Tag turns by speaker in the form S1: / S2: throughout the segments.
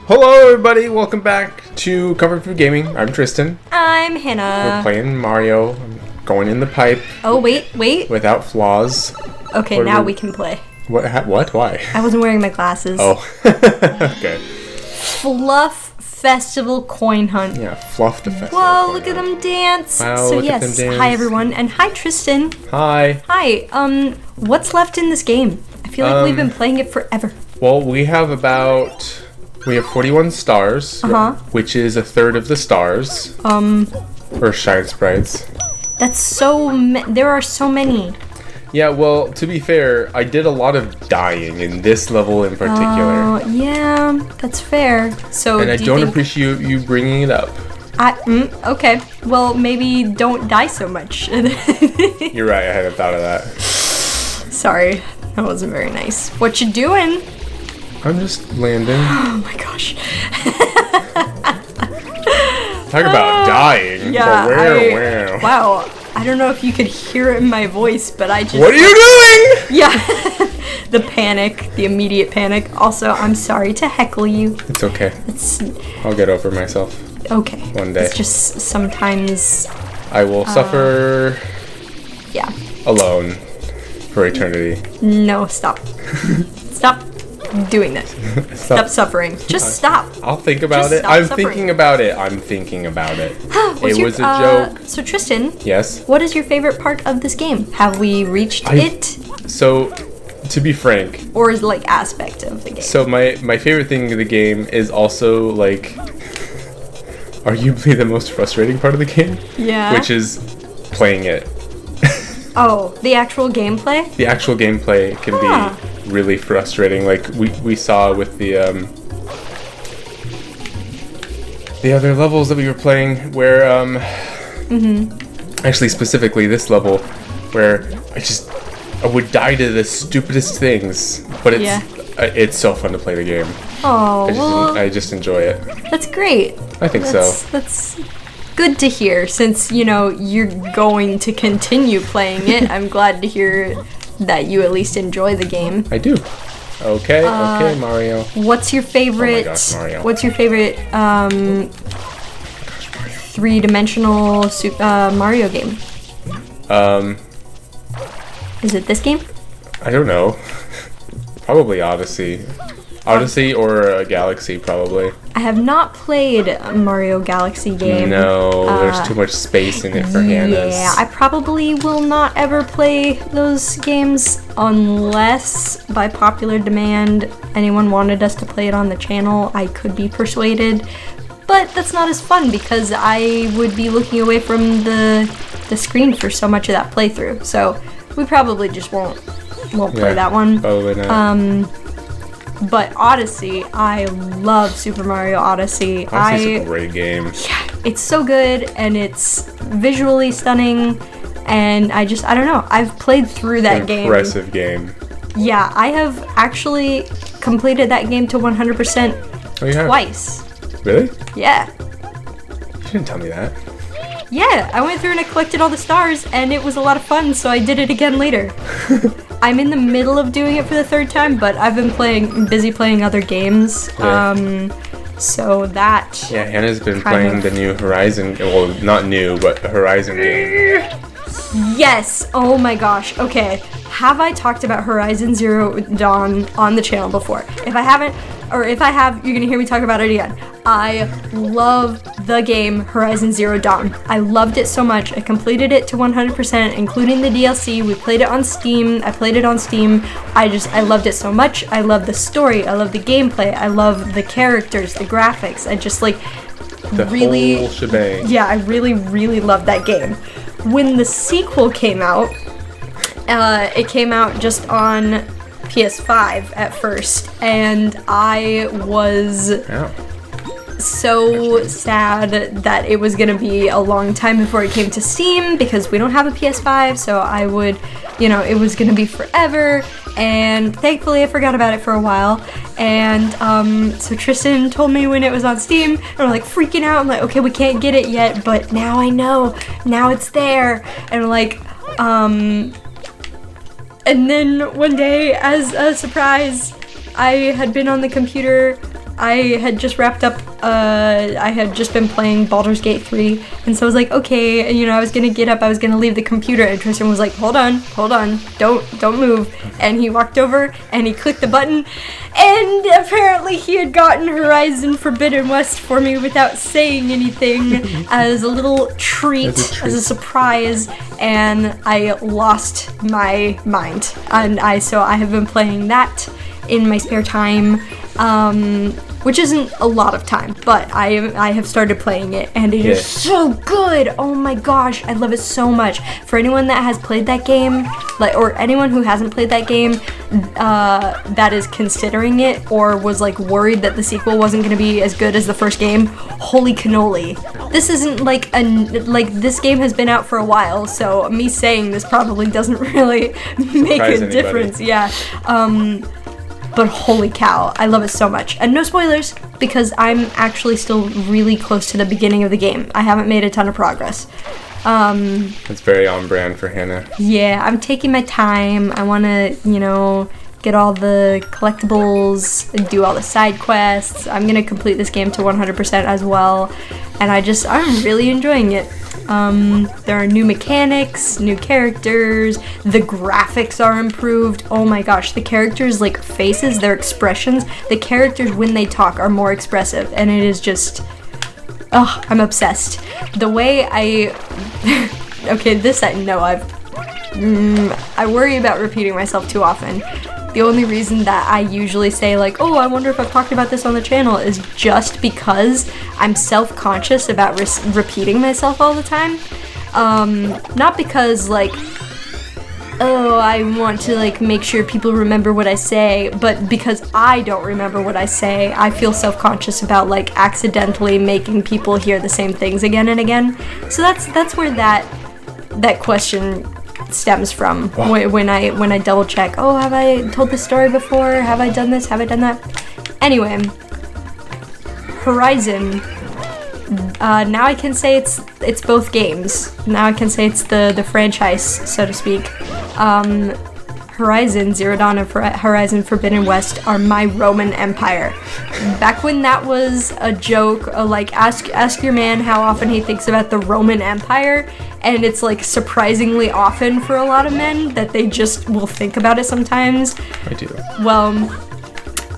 S1: Hello, everybody. Welcome back to Comfort Food Gaming. I'm Tristan.
S2: I'm Hannah.
S1: We're playing Mario. I'm going in the pipe.
S2: Oh, wait.
S1: Without flaws.
S2: Okay, now we can play.
S1: What? Why?
S2: I wasn't wearing my glasses.
S1: Oh. Okay.
S2: Fluff Festival Coin Hunt.
S1: Yeah, fluff the festival.
S2: Whoa, look at them dance.
S1: Wow,
S2: so
S1: look at
S2: yes,
S1: them dance.
S2: hi everyone, and hi Tristan.
S1: Hi.
S2: Hi, what's left in this game? I feel like we've been playing it forever.
S1: Well, we have 41 stars, which is a third of the stars. Or shine sprites.
S2: That's there are so many.
S1: Yeah, well, to be fair, I did a lot of dying in this level in particular.
S2: Oh, yeah, that's fair. So,
S1: And I don't appreciate you bringing it up.
S2: Okay. Well, maybe don't die so much.
S1: You're right, I hadn't thought of that.
S2: Sorry, that wasn't very nice. What you doing?
S1: I'm just landing.
S2: Oh my gosh.
S1: Talk about dying.
S2: Yeah.
S1: Where?
S2: Wow. I don't know if you could hear it in my voice, but I just...
S1: What are you doing?
S2: Yeah. The panic. The immediate panic. Also, I'm sorry to heckle you.
S1: It's okay. I'll get over myself.
S2: Okay.
S1: One day.
S2: It's just sometimes...
S1: I will suffer...
S2: Yeah.
S1: Alone. For eternity.
S2: No, stop. Stop doing that. Stop suffering. Just stop.
S1: I'll think about
S2: Just
S1: it.
S2: stop
S1: I'm
S2: suffering.
S1: thinking about it. It was a joke.
S2: So Tristan,
S1: Yes?
S2: what is your favorite part of this game? Have we reached it?
S1: So, to be frank,
S2: Or is like aspect of the game?
S1: so my favorite thing of the game is also, like, arguably the most frustrating part of the game.
S2: Yeah.
S1: Which is playing it.
S2: Oh, the actual gameplay?
S1: The actual gameplay can be really frustrating, like we saw with the other levels that we were playing, where actually specifically this level, where I would die to the stupidest things, but it's so fun to play the game.
S2: Oh,
S1: I just enjoy it.
S2: that's great.
S1: I think so.
S2: That's good to hear, since, you're going to continue playing it. I'm glad to hear that you at least enjoy the game.
S1: I do. Okay, Mario.
S2: What's your favorite?
S1: Oh my gosh, Mario.
S2: What's your favorite three-dimensional Mario game? Is it this game?
S1: I don't know. Probably Odyssey. Odyssey or Galaxy, probably.
S2: I have not played a Mario Galaxy game.
S1: No, there's too much space in it for Hannah's.
S2: Yeah, I probably will not ever play those games unless, by popular demand, anyone wanted us to play it on the channel. I could be persuaded, but that's not as fun because I would be looking away from the screen for so much of that playthrough. So we probably just won't play that one.
S1: Probably not.
S2: But Odyssey, I love Super Mario Odyssey.
S1: Odyssey's a great game.
S2: Yeah, it's so good and it's visually stunning, and I don't know. I've played through that game.
S1: Impressive game.
S2: Yeah, I have actually completed that game to 100%
S1: Oh, you have?
S2: twice.
S1: Really?
S2: Yeah.
S1: You didn't tell me that.
S2: Yeah, I went through and I collected all the stars, and it was a lot of fun, so I did it again later. I'm in the middle of doing it for the third time, but I've been busy playing other games.
S1: Yeah.
S2: So that...
S1: Yeah, Hannah's been playing the new Horizon, well, not new, but Horizon game.
S2: Yes! Oh my gosh. Okay. Have I talked about Horizon Zero Dawn on the channel before? If I haven't, or if I have, you're gonna hear me talk about it again. I love the game Horizon Zero Dawn. I loved it so much. I completed it to 100%, including the DLC. We played it on Steam. I played it on Steam. I loved it so much. I love the story. I love the gameplay. I love the characters, the graphics. I just
S1: The whole shebang.
S2: Yeah, I really, really loved that game. When the sequel came out, it came out just on PS5 at first, and I was so sad that it was gonna be a long time before it came to Steam, because we don't have a PS5, so I would, it was gonna be forever, and thankfully I forgot about it for a while, and so Tristan told me when it was on Steam, and I'm like freaking out. I'm like, okay, we can't get it yet, but now I know, now it's there, and I'm like, and then one day, as a surprise, I had been on the computer I had just wrapped up, I had just been playing Baldur's Gate 3, and so I was like, okay, you know, I was gonna get up, I was gonna leave the computer, and Tristan was like, hold on, don't move, and he walked over, and he clicked the button, and apparently he had gotten Horizon Forbidden West for me without saying anything, as a little treat, as a surprise, and I lost my mind, and so I have been playing that in my spare time, which isn't a lot of time, but I have started playing it, and it is so good. Oh my gosh, I love it so much. For anyone that has played that game, or anyone who hasn't played that game, that is considering it or was like worried that the sequel wasn't going to be as good as the first game, holy cannoli. This isn't like this game has been out for a while, so me saying this probably doesn't really make a difference. Yeah. But holy cow, I love it so much. And no spoilers, because I'm actually still really close to the beginning of the game. I haven't made a ton of progress.
S1: It's very on brand for Hannah.
S2: Yeah, I'm taking my time. I want to, you know, get all the collectibles, and do all the side quests. I'm going to complete this game to 100% as well. And I'm really enjoying it. There are new mechanics, new characters, the graphics are improved. Oh my gosh, the characters' like faces, their expressions, the characters when they talk are more expressive, and it is just, I'm obsessed. The way okay, this I know I worry about repeating myself too often. The only reason that I usually say like, oh, I wonder if I've talked about this on the channel is just because I'm self-conscious about repeating myself all the time. Not because like, oh, I want to like make sure people remember what I say, but because I don't remember what I say, I feel self-conscious about like accidentally making people hear the same things again and again. So that's where that question stems from. When I double check, oh, have I told this story before? Have I done this? Have I done that? Anyway, Horizon, now I can say it's both games. Now I can say it's the franchise, so to speak. Horizon Zero Dawn and Horizon Forbidden West are my Roman Empire. Back when that was a joke, like ask your man how often he thinks about the Roman Empire, and it's like surprisingly often for a lot of men that they just will think about it sometimes.
S1: I do.
S2: Well,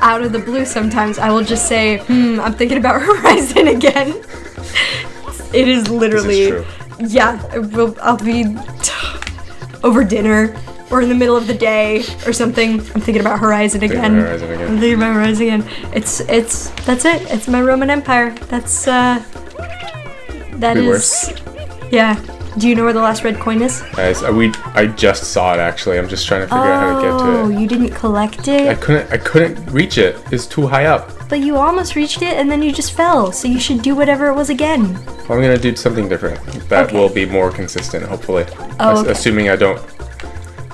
S2: out of the blue sometimes I will just say, I'm thinking about Horizon again. It is literally,
S1: this is true.
S2: Yeah, I'll be over dinner or in the middle of the day or something. I'm thinking about Horizon again. I'm thinking about Horizon again. That's it. It's my Roman Empire. That's that is worse. Yeah. Do you know where the last red coin is?
S1: I just saw it actually. I'm just trying to figure out how to get to it.
S2: Oh, you didn't collect it?
S1: I couldn't reach it. It's too high up.
S2: But you almost reached it and then you just fell. So you should do whatever it was again.
S1: Well, I'm gonna do something different. That will be more consistent, hopefully.
S2: Oh, okay.
S1: Assuming I don't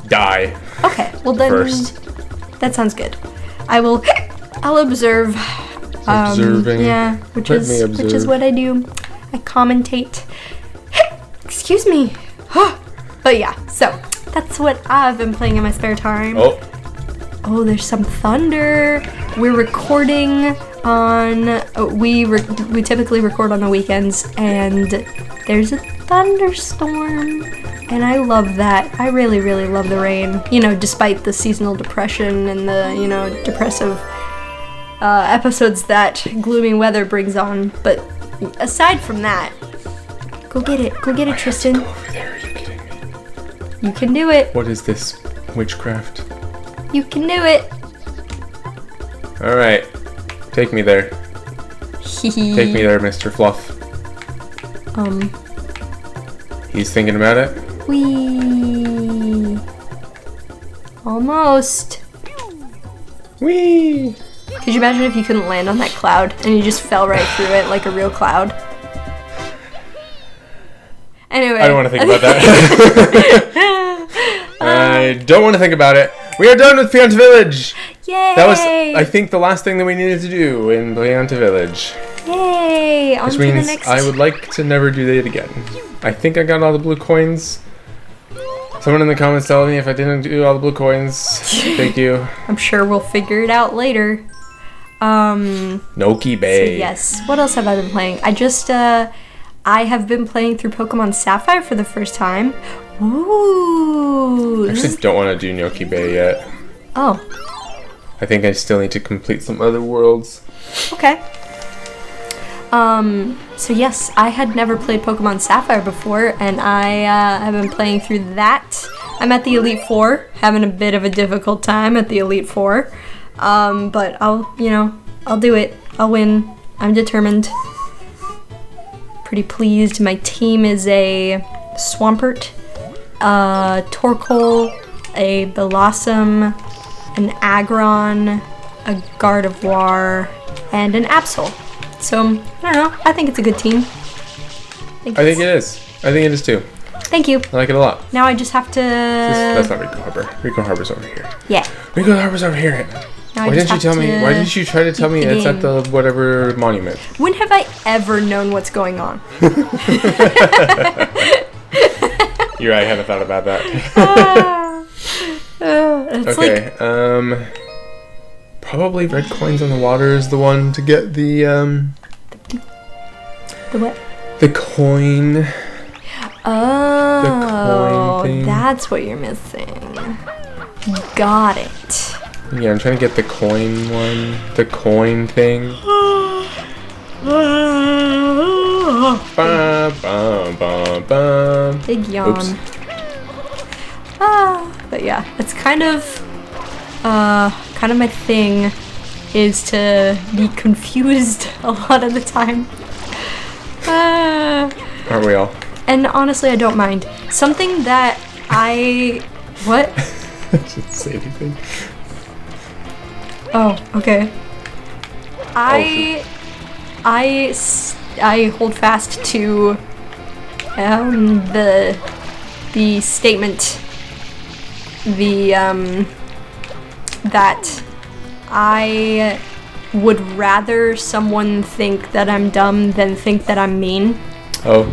S1: die.
S2: Okay. Well then, first. That sounds good. I'll observe.
S1: Observing.
S2: Yeah, which is what I do. I commentate. Excuse me. But yeah, so that's what I've been playing in my spare time. Oh, there's some thunder. We're recording on. We typically record on the weekends, and there's a thunderstorm, and I love that. I really, really love the rain. You know, despite the seasonal depression and the depressive episodes that gloomy weather brings on. But aside from that. Go get it, Tristan.
S1: Over there, are you kidding me?
S2: You can do it.
S1: What is this? Witchcraft?
S2: You can do it.
S1: Alright. Take me there. Take me there, Mr. Fluff. He's thinking about it?
S2: Whee. Almost.
S1: Whee.
S2: Could you imagine if you couldn't land on that cloud and you just fell right through it like a real cloud? Anyway.
S1: I don't want to think about that. I don't want to think about it. We are done with Pianta Village.
S2: Yay!
S1: That was, I think, the last thing that we needed to do in Pianta Village.
S2: Yay!
S1: Which means I would like to never do that again. I think I got all the blue coins. Someone in the comments tell me if I didn't do all the blue coins. Thank you.
S2: I'm sure we'll figure it out later.
S1: Noki
S2: So
S1: Bay.
S2: yes. What else have I been playing? I have been playing through Pokemon Sapphire for the first time. Ooh.
S1: I actually don't want to do Noki Bay yet.
S2: Oh,
S1: I think I still need to complete some other worlds.
S2: okay. So yes, I had never played Pokemon Sapphire before, and I have been playing through that. I'm at the Elite Four, having a bit of a difficult time at the Elite Four. But I'll do it. I'll win. I'm determined. Pretty pleased. My team is a Swampert, a Torkoal, a Blossom, an Aggron, a Gardevoir, and an Absol. So, I don't know. I think it's a good team.
S1: I think it is. I think it is too.
S2: Thank you.
S1: I like it a lot.
S2: Now I just have to...
S1: That's not Rico Harbor. Rico Harbor's over here.
S2: Yeah.
S1: Rico Harbor's over here.
S2: Now
S1: Why didn't you tell me? Why did you try to tell me
S2: beat the
S1: it's at
S2: game.
S1: the whatever monument?
S2: When have I ever known what's going on?
S1: You're right. I haven't thought about that.
S2: It's
S1: Okay. Probably red coins on the water is the one to get the
S2: the what?
S1: the coin.
S2: Oh,
S1: thing.
S2: that's what you're missing. Got it.
S1: Yeah, I'm trying to get the coin one. The coin thing. Bum, bum, bum, bum.
S2: Big yawn.
S1: Oops.
S2: But yeah, it's kind of my thing is to be confused a lot of the time.
S1: Aren't we all?
S2: And honestly, I don't mind. Something that what?
S1: Didn't say anything.
S2: Oh, okay. I hold fast to the statement that I would rather someone think that I'm dumb than think that I'm mean.
S1: Oh,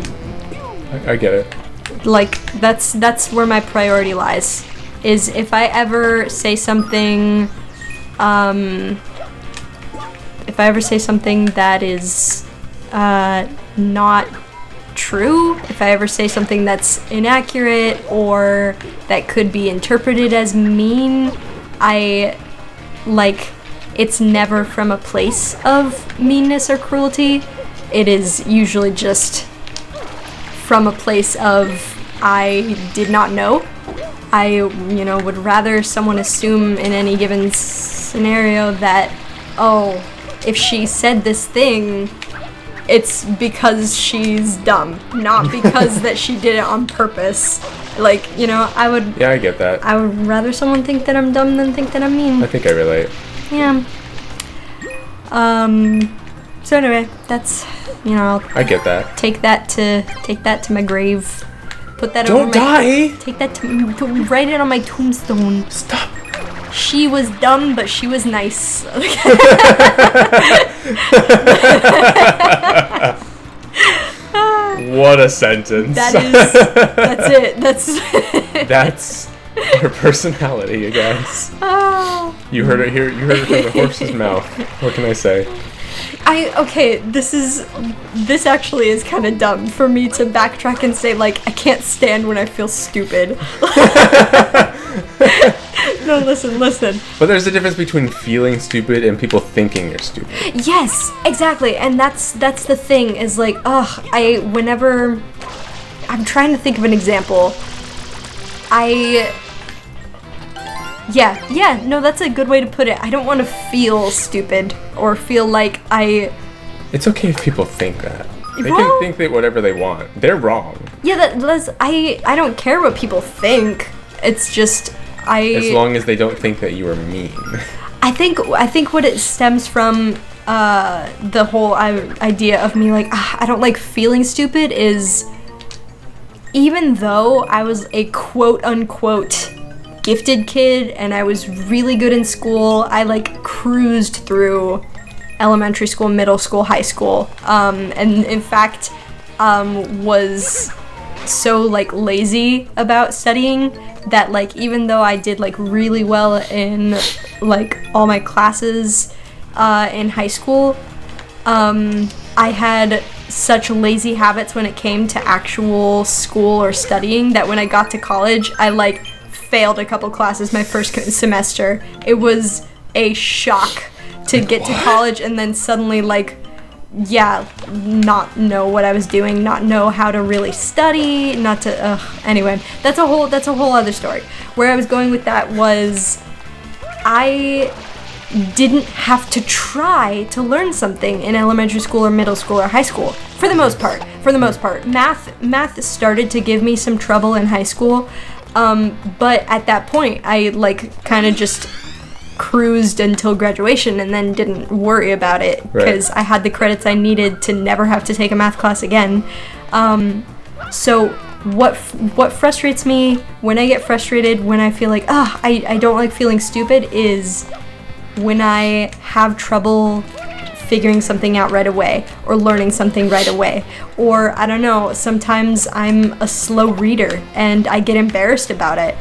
S1: I get it.
S2: Like that's where my priority lies. Is if I ever say something that is not true, if I ever say something that's inaccurate or that could be interpreted as mean, it's never from a place of meanness or cruelty. It is usually just from a place of I did not know. I, would rather someone assume in any given scenario that, oh, if she said this thing, it's because she's dumb, not because that she did it on purpose. I would...
S1: Yeah, I get that.
S2: I would rather someone think that I'm dumb than think that I'm mean.
S1: I think I relate.
S2: Yeah. So anyway, that's,
S1: I get that.
S2: take that to my grave. Put that
S1: Don't die!
S2: Take that to write it on my tombstone.
S1: Stop.
S2: She was dumb, but she was nice.
S1: What a sentence.
S2: That's it.
S1: That's her personality, I guess.
S2: Oh.
S1: You heard it here. You heard it from the horse's mouth. What can I say?
S2: This actually is kind of dumb for me to backtrack and say, I can't stand when I feel stupid. No, listen.
S1: But there's a difference between feeling stupid and people thinking you're stupid.
S2: Yes, exactly. And that's the thing is whenever I'm trying to think of an example, no, that's a good way to put it. I don't want to feel stupid or feel like
S1: It's okay if people think that. They
S2: Well-
S1: can think that whatever they want. They're wrong.
S2: Yeah, I don't care what people think. It's just
S1: As long as they don't think that you are mean.
S2: I think what it stems from the whole idea of me I don't like feeling stupid is even though I was a quote unquote gifted kid and I was really good in school, I cruised through elementary school, middle school, high school, and in fact was so lazy about studying that even though I did really well in all my classes in high school, I had such lazy habits when it came to actual school or studying that when I got to college, I like failed a couple classes my first semester. It was a shock to get to college and then suddenly not know what I was doing, not know how to really study, anyway, that's a whole other story. Where I was going with that was I didn't have to try to learn something in elementary school or middle school or high school for the most part. Math started to give me some trouble in high school, but at that point I kind of just cruised until graduation and then didn't worry about it because I had the credits I needed to never have to take a math class again. So what frustrates me when I get frustrated, when I feel like I don't like feeling stupid, is when I have trouble figuring something out right away or learning something right away, or I don't know, sometimes I'm a slow reader and I get embarrassed about it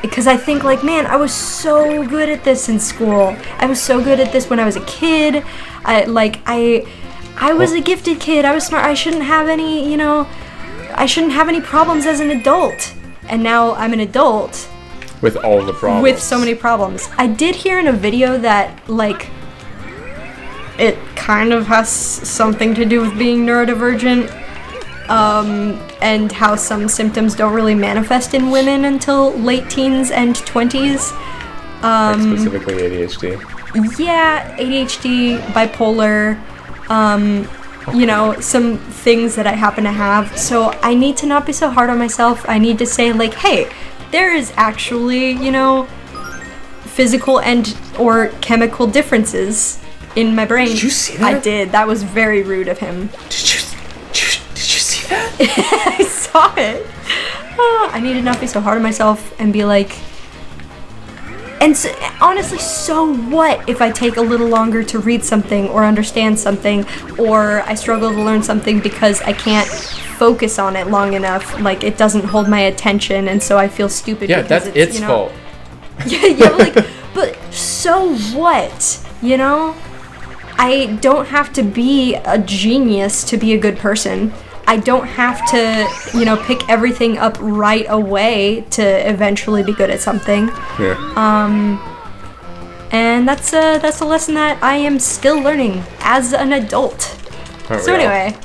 S2: because I think man, I was so good at this in school. I was so good at this when I was a kid. I was a gifted kid. I was smart. I shouldn't have any problems as an adult. And now I'm an adult
S1: with all the problems.
S2: With so many problems. I did hear in a video that, it kind of has something to do with being neurodivergent, and how some symptoms don't really manifest in women until late teens and 20s.
S1: Specifically ADHD.
S2: Yeah, ADHD, bipolar, some things that I happen to have. So I need to not be so hard on myself. I need to say, hey, there is actually, physical and or chemical differences in my brain.
S1: Did you see that?
S2: I did. That was very rude of him.
S1: Did you see that?
S2: I saw it. I need to not be so hard on myself and be and so, honestly, so what if I take a little longer to read something or understand something, or I struggle to learn something because I can't focus on it long enough, it doesn't hold my attention, and so I feel stupid.
S1: Yeah, that's its fault.
S2: Yeah, but so what? I don't have to be a genius to be a good person. I don't have to, pick everything up right away to eventually be good at something.
S1: Yeah.
S2: And that's a lesson that I am still learning as an adult. So anyway,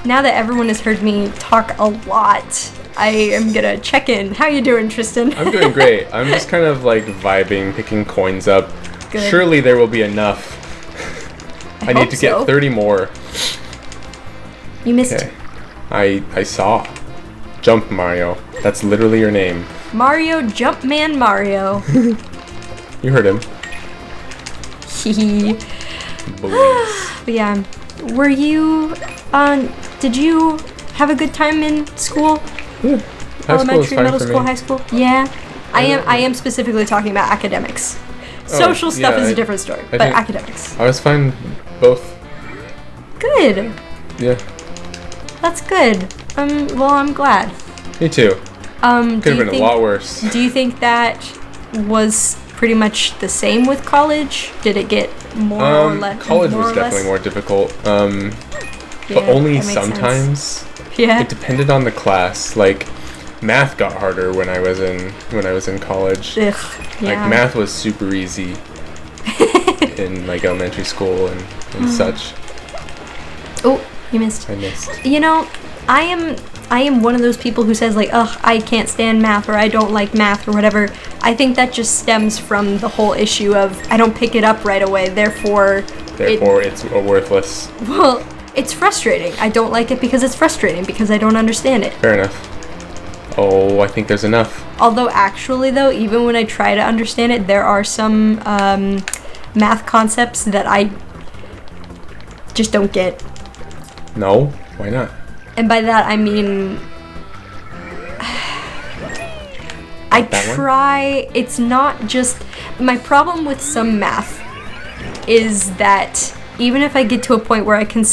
S2: now that everyone has heard me talk a lot, I am gonna check in. How you doing, Tristan?
S1: I'm doing great. I'm just kind of vibing, picking coins up. Good. Surely there will be enough. I need to get 30 more.
S2: You missed.
S1: Okay. I saw. Jump Mario. That's literally your name.
S2: Mario Jumpman Mario.
S1: You heard him.
S2: But yeah, were you did you have a good time in school?
S1: Yeah.
S2: Elementary, middle school, high school? Yeah. I am specifically talking about academics. Social stuff is a different story, but academics.
S1: I was fine both.
S2: Good.
S1: Yeah.
S2: That's good. Well, I'm glad.
S1: Me too. Could have been a lot worse.
S2: Do you think that was pretty much the same with college? Did it get more or less?
S1: College was definitely more difficult. But only sometimes.
S2: Yeah.
S1: It depended on the class. Math got harder when I was in college.
S2: Ugh, yeah.
S1: Math was super easy in elementary school and such.
S2: Oh, you missed.
S1: I missed.
S2: I am one of those people who says I can't stand math, or I don't like math, or whatever. I think that just stems from the whole issue of I don't pick it up right away, therefore
S1: it's worthless.
S2: Well, it's frustrating. I don't like it because it's frustrating, because I don't understand it.
S1: Fair enough. Oh, I think there's enough.
S2: Although actually though, even when I try to understand it, there are some math concepts that I just don't get.
S1: No? Why not?
S2: And by that I mean I try. It's not just my problem with some math is that even if I get to a point where I could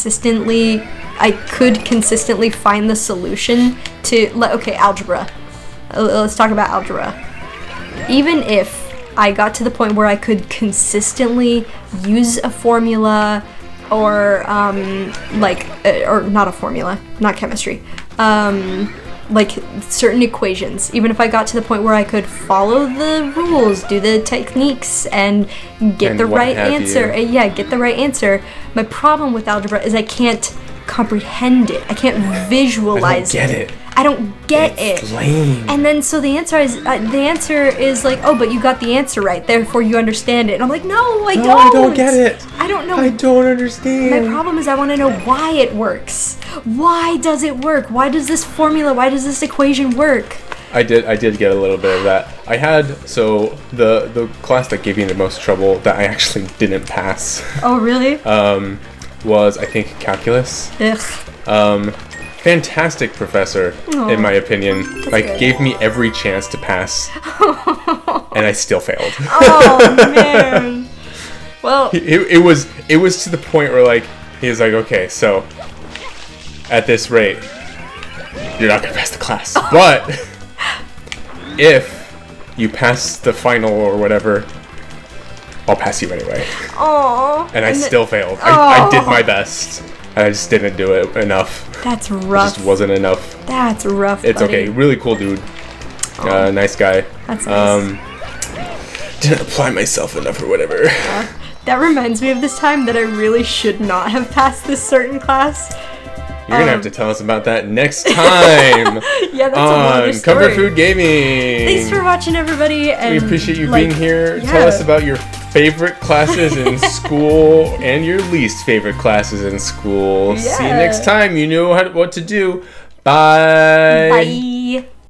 S2: consistently find the solution to algebra. Let's talk about algebra. Even if I got to the point where I could consistently use a formula or or not a formula, not chemistry, like certain equations. Even if I got to the point where I could follow the rules, do the techniques, and get the right answer. Get the right answer. My problem with algebra is I can't comprehend it. I can't visualize it. I don't get it.
S1: Lame.
S2: And then so the answer is like, oh, but you got the answer right, therefore you understand it. And I'm like, no, I don't.
S1: I don't get it.
S2: I don't know.
S1: I don't understand.
S2: My problem is I want to know why it works. Why does it work? Why does this formula, why does this equation work?
S1: I did get a little bit of that. I had, so the class that gave me the most trouble that I actually didn't pass.
S2: Oh, really?
S1: Was, I think, calculus.
S2: Ugh.
S1: Fantastic professor, in my opinion.
S2: Good.
S1: Gave me every chance to pass, and I still failed.
S2: Oh, man. Well,
S1: it was to the point where he was like, okay, so at this rate, you're not gonna pass the class, but if you pass the final or whatever, I'll pass you anyway.
S2: Aww.
S1: And I still failed. I did my best. I just didn't do it enough.
S2: That's rough.
S1: It just wasn't enough.
S2: That's rough,
S1: It's
S2: buddy.
S1: okay. Really cool dude. Nice guy.
S2: That's nice.
S1: Didn't apply myself enough or whatever.
S2: That reminds me of this time that I really should not have passed this certain class.
S1: You're gonna have to tell us about that next time.
S2: Yeah, that's a
S1: on
S2: longer story.
S1: Comfort Food Gaming.
S2: Thanks for watching, everybody. And
S1: We appreciate you being here.
S2: yeah.
S1: Tell us about your favorite classes in school and your least favorite classes in school. See you
S2: Yeah.
S1: next time. You know what to do. Bye.
S2: Bye.